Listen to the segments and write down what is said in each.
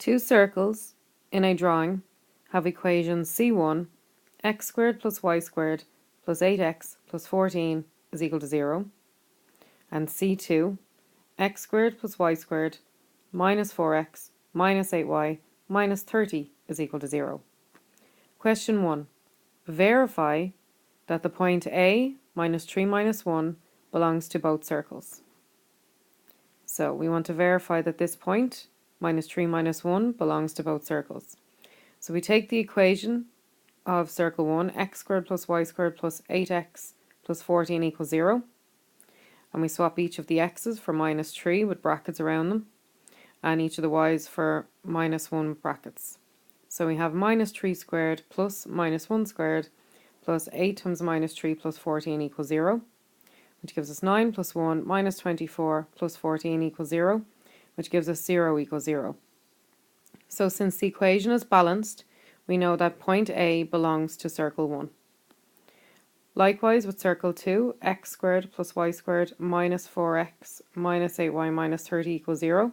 Two circles in a drawing have equations C1, x squared plus y squared plus 8x plus 14 is equal to 0, and C2, x squared plus y squared minus 4x minus 8y minus 30 is equal to 0. Question 1. Verify that the point A minus 3 minus 1 belongs to both circles. So we want to verify that this point minus 3 minus 1 belongs to both circles. So we take the equation of circle 1, x squared plus y squared plus 8x plus 14 equals 0, and we swap each of the x's for minus 3 with brackets around them, and each of the y's for minus 1 with brackets. So we have minus 3 squared plus minus 1 squared plus 8 times minus 3 plus 14 equals 0, which gives us 9 plus 1 minus 24 plus 14 equals 0, which gives us 0 equals 0. So since the equation is balanced, we know that point A belongs to circle 1. Likewise with circle 2, x squared plus y squared minus 4x minus 8y minus 30 equals 0.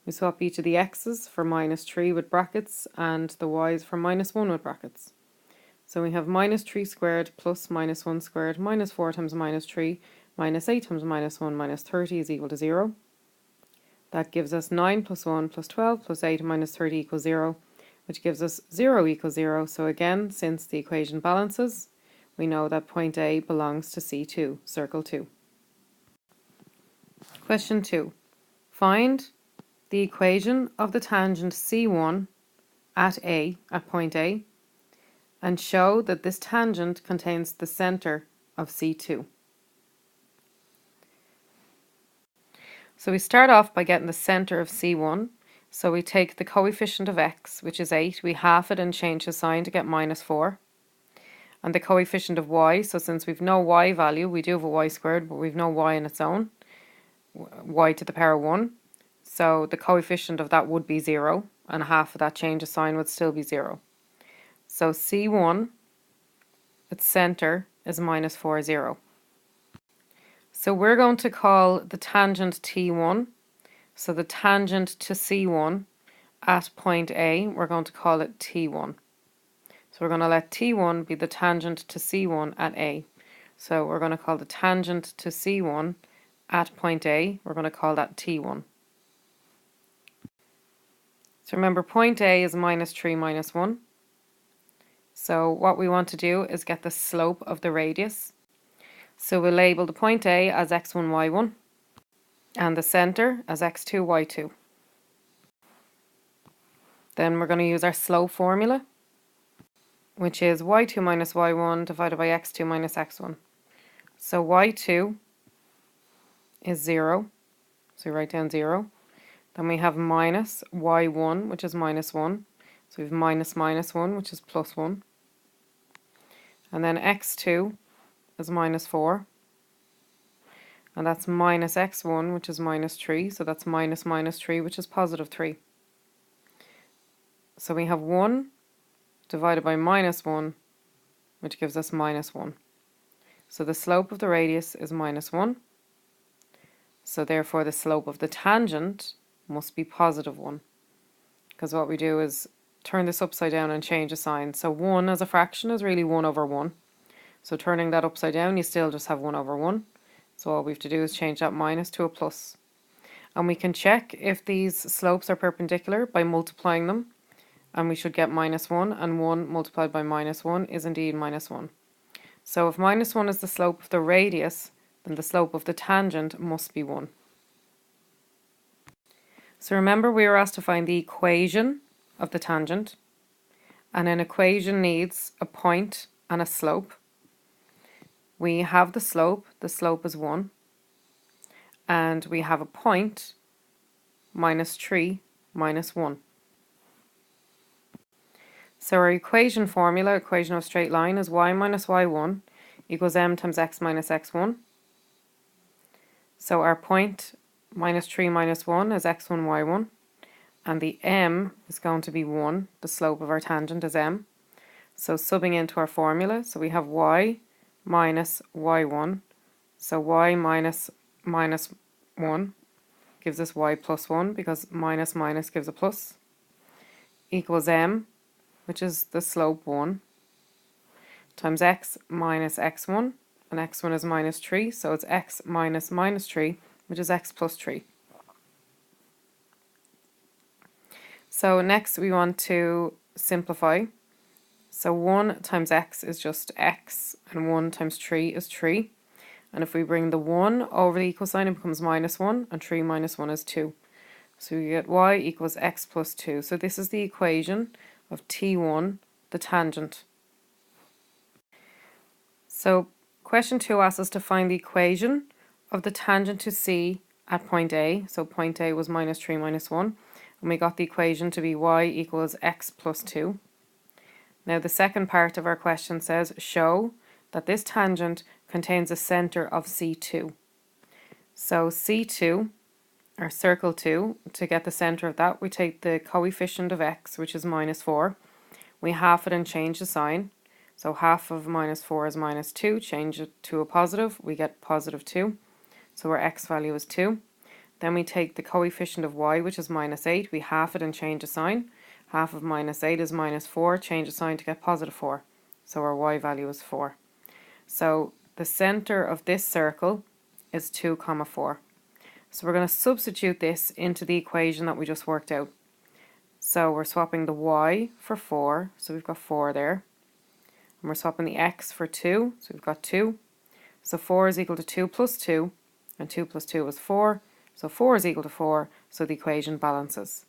We swap each of the x's for minus 3 with brackets and the y's for minus 1 with brackets. So we have minus 3 squared plus minus 1 squared minus 4 times minus 3 minus 8 times minus 1 minus 30 is equal to 0. That gives us 9 plus 1 plus 12 plus 8 minus 30 equals 0, which gives us 0 equals 0. So again, since the equation balances, we know that point A belongs to C2, circle 2. Question 2. Find the equation of the tangent C1 at point A, and show that this tangent contains the center of C2. So we start off by getting the center of C1. So we take the coefficient of x, which is 8, we half it and change the sign to get minus 4. And the coefficient of y, so since we've no y value, we do have a y squared, but we've no y in its own, y to the power 1. So the coefficient of that would be 0, and half of that change of sign would still be 0. So C1, its center, is minus 4, 0. So we're going to call the tangent T1, so the tangent to C1 at point A, we're going to call it T1. So we're going to let T1 be the tangent to C1 at A. So we're going to call the tangent to C1 at point A, we're going to call that T1. So remember, point A is minus 3 minus 1. So what we want to do is get the slope of the radius. So we'll label the point A as x1, y1, and the center as x2, y2. Then we're going to use our slope formula, which is y2 minus y1 divided by x2 minus x1. So y2 is 0, so we write down 0. Then we have minus y1, which is minus 1. So we have minus minus 1, which is plus 1. And then x2 is minus 4. And that's minus x1, which is minus 3. So that's minus minus 3, which is positive 3. So we have 1 divided by minus 1, which gives us minus 1. So the slope of the radius is minus 1. So therefore the slope of the tangent must be positive 1. Because what we do is turn this upside down and change a sign. So 1 as a fraction is really 1 over 1. So turning that upside down, you still just have 1 over 1. So all we have to do is change that minus to a plus. And we can check if these slopes are perpendicular by multiplying them. And we should get minus 1, and 1 multiplied by minus 1 is indeed minus 1. So if minus 1 is the slope of the radius, then the slope of the tangent must be 1. So remember, we were asked to find the equation of the tangent, and an equation needs a point and a slope. We have the slope is 1, and we have a point, minus 3 minus 1. So our equation formula, equation of a straight line, is y minus y1 equals m times x minus x1. So our point, minus 3 minus 1, is x1, y1. And the m is going to be 1. The slope of our tangent is m. So subbing into our formula, so we have y minus y1. So y minus minus 1 gives us y plus 1, because minus minus gives a plus. equals m, which is the slope 1, times x minus x1, and x1 is minus 3, so it's x minus minus 3, which is x plus 3. So next we want to simplify. So 1 times x is just x, and 1 times 3 is 3. And if we bring the 1 over the equal sign, it becomes minus 1, and 3 minus 1 is 2. So we get y equals x plus 2. So this is the equation of t1, the tangent. So question 2 asks us to find the equation of the tangent to C at point A. So point A was minus 3 minus 1. And we got the equation to be y equals x plus 2. Now the second part of our question says, show that this tangent contains a centre of C2. So C2, or circle 2, to get the centre of that, we take the coefficient of x, which is minus 4. We half it and change the sign. So half of minus 4 is minus 2. Change it to a positive, we get positive 2. So our x value is 2. Then we take the coefficient of y, which is minus 8. We half it and change the sign. Half of minus 8 is minus 4. Change the sign to get positive 4. So our y value is 4. So the centre of this circle is 2, 4. So we're going to substitute this into the equation that we just worked out. So we're swapping the y for 4. So we've got 4 there. And we're swapping the x for 2. So we've got 2. So 4 is equal to 2 plus 2. And 2 plus 2 is 4. So 4 is equal to 4. So the equation balances.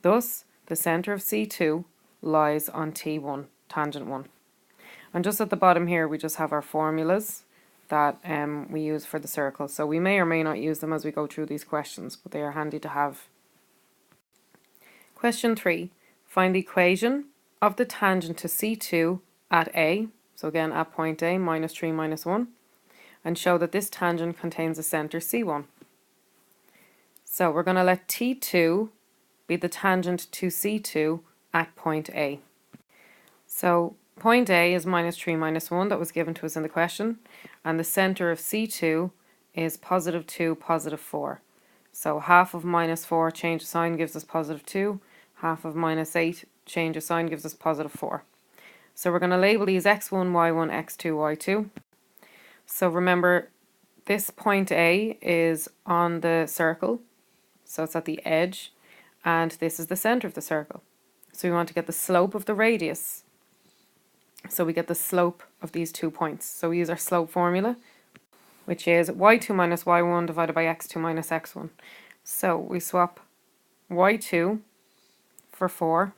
Thus, the centre of C2 lies on T1, tangent 1. And just at the bottom here, we just have our formulas that we use for the circle. So we may or may not use them as we go through these questions, but they are handy to have. Question 3. Find the equation of the tangent to C2 at A. So again, at point A, minus 3 minus 1. And show that this tangent contains a centre C1. So we're going to let T2 be the tangent to C2 at point A. So point A is minus 3 minus 1, that was given to us in the question, and the centre of C2 is positive 2, positive 4. So half of minus 4, change the sign, gives us positive 2. Half of minus 8, change the sign, gives us positive 4. So we're going to label these x1, y1, x2, y2. So remember, this point A is on the circle, so it's at the edge, and this is the centre of the circle. So we want to get the slope of the radius. So we get the slope of these 2 points. So we use our slope formula, which is y2 minus y1 divided by x2 minus x1. So we swap y2 for 4.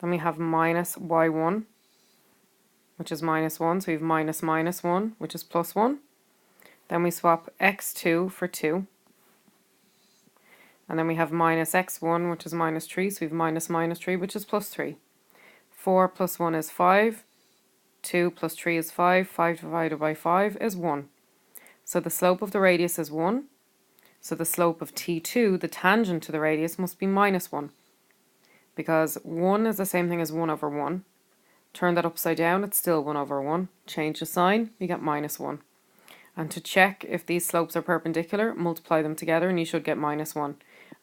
Then we have minus y1, which is minus 1. So we have minus minus 1, which is plus 1. Then we swap x2 for 2. And then we have minus x1, which is minus 3. So we have minus minus 3, which is plus 3. 4 plus 1 is 5. 2 plus 3 is 5. 5 divided by 5 is 1. So the slope of the radius is 1. So the slope of T2, the tangent to the radius, must be minus 1. Because 1 is the same thing as 1 over 1. Turn that upside down, it's still 1 over 1. Change the sign, you get minus 1. And to check if these slopes are perpendicular, multiply them together and you should get minus 1.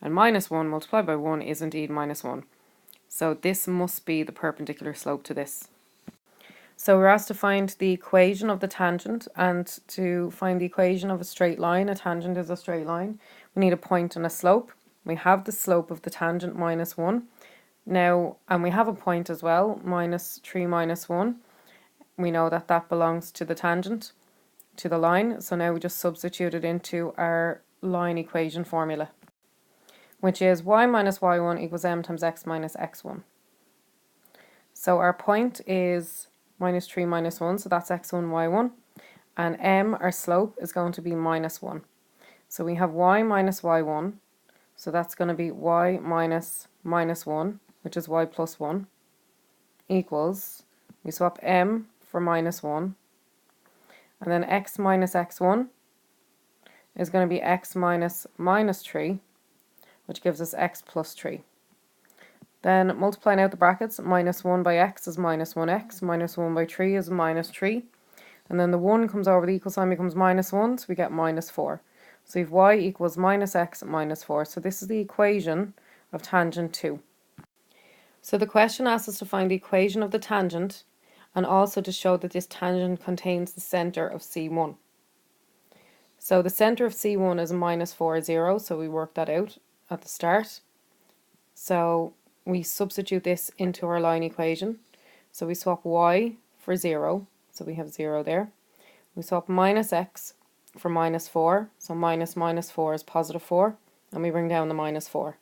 And minus 1 multiplied by 1 is indeed minus 1. So this must be the perpendicular slope to this. So we're asked to find the equation of the tangent, and to find the equation of a straight line, a tangent is a straight line, we need a point and a slope. We have the slope of the tangent minus 1. Now, and we have a point as well, minus 3 minus 1. We know that that belongs to the tangent, to the line. So now we just substitute it into our line equation formula, which is y minus y1 equals m times x minus x1. So our point is minus 3 minus 1, so that's x1, y1. And m, our slope, is going to be minus 1. So we have y minus y1, so that's going to be y minus minus 1, which is y plus 1, equals, we swap m for minus 1, and then x minus x1 is going to be x minus minus 3, which gives us x plus 3. Then multiplying out the brackets, minus 1 by x is minus 1x, minus 1 by 3 is minus 3, and then the 1 comes over the equal sign, becomes minus 1, so we get minus 4. So we have y equals minus x minus 4. So this is the equation of tangent 2. So the question asks us to find the equation of the tangent and also to show that this tangent contains the centre of C1. So the centre of C1 is minus 4, 0, so we worked that out at the start. So we substitute this into our line equation. So we swap y for 0, so we have 0 there. We swap minus x for minus 4, so minus minus 4 is positive 4, and we bring down the minus 4.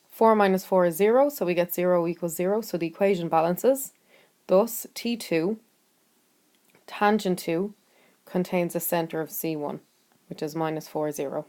4 minus 4 is 0, so we get 0 equals 0, so the equation balances. Thus, T2, tangent 2, contains the centre of C1, which is minus 4, 0.